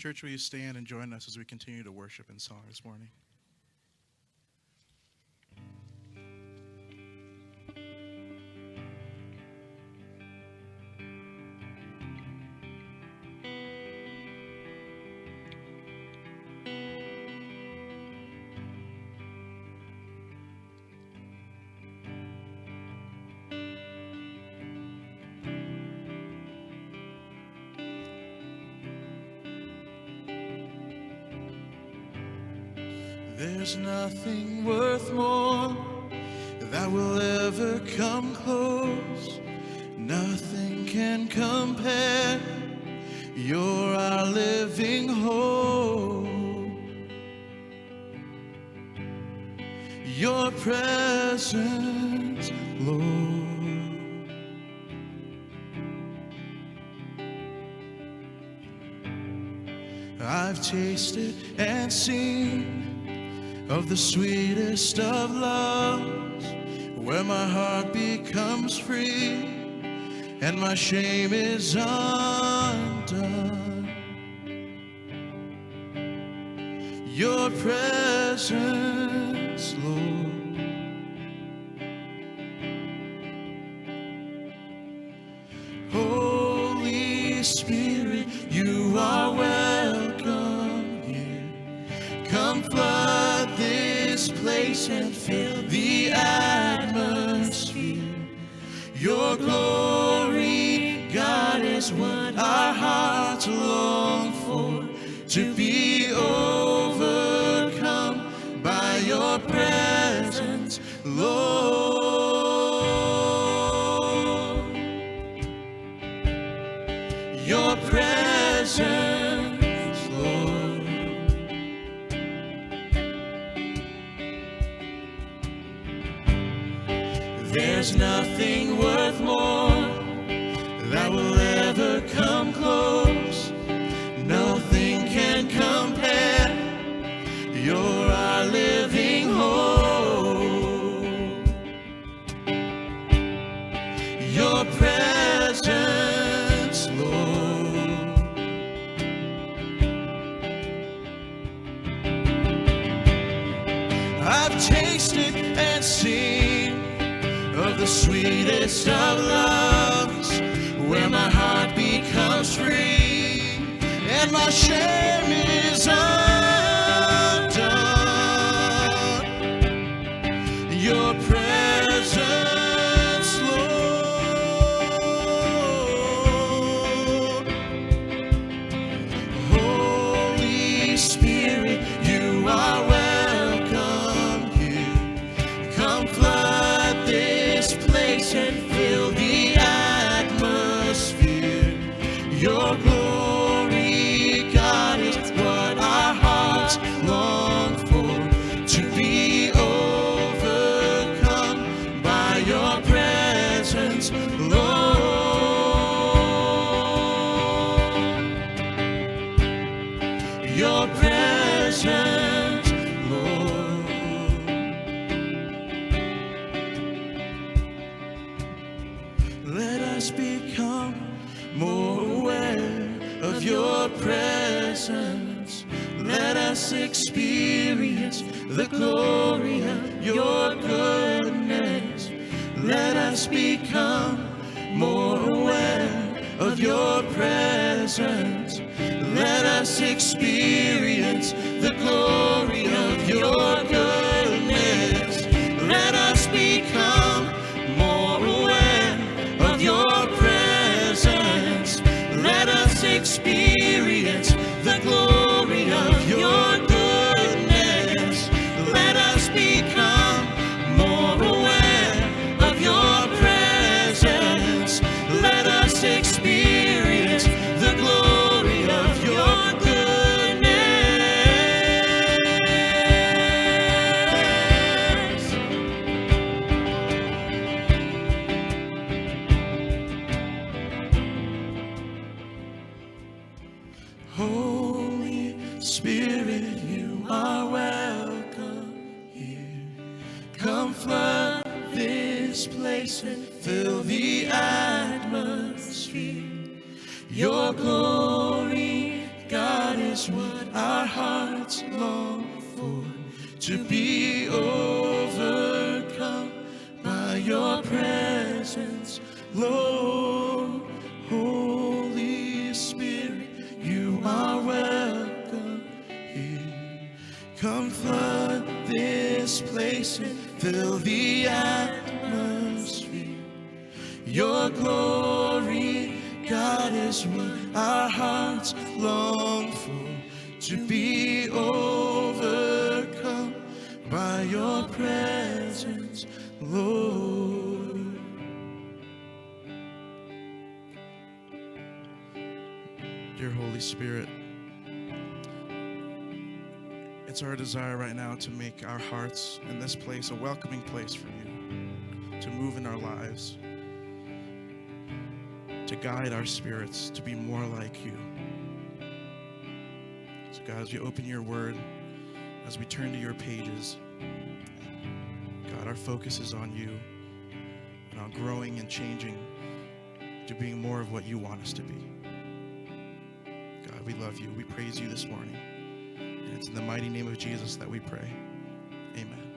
Church, will you stand and join us as we continue to worship in song this morning? There's nothing worth more that will ever come close. Nothing can compare. You're our living hope. Your presence, Lord. I've tasted and seen of the sweetest of loves, where my heart becomes free and my shame is undone. Your presence, Lord. Holy Spirit, you are welcome here. Come flood this place and fill the atmosphere. Your glory, God, is what our hearts long for, to be overcome by your presence, Lord. Your presence, Lord. There's nothing worth more that will ever come close. Nothing can compare. You're our living hope. Your presence, Lord. I've tasted and seen of the sweetest of loves, where my heart becomes free and my shame is undone. Your presence, Lord. Holy Spirit, you are welcome here. Come flood this place and fill the atmosphere. Your glory, God, is what our hearts long for, to be overcome by your presence, Lord. Your presence, Lord. Let us become more aware of your presence. Let us experience the glory of your goodness. Let us become more aware of your presence. Let us experience the glory of your goodness. Let us become more aware of your presence. Let us experience the glory of your goodness. Let us become more aware of your presence. Let us experience the glory of your goodness. Holy Spirit, you are welcome here. Come flood this place and fill the atmosphere. Your glory, God, is what our hearts long for, to be overcome by your presence, Lord. Holy Spirit, you are welcome here. Come flood this place and fill the atmosphere. Your glory, God, is what our hearts long for, to be overcome by your presence, Lord. Dear Holy Spirit, it's our desire right now to make our hearts in this place a welcoming place for you, to move in our lives, to guide our spirits to be more like you. So God, as we open your word, as we turn to your pages, God, our focus is on you and on growing and changing to being more of what you want us to be. God, we love you. We praise you this morning. And it's in the mighty name of Jesus that we pray. Amen.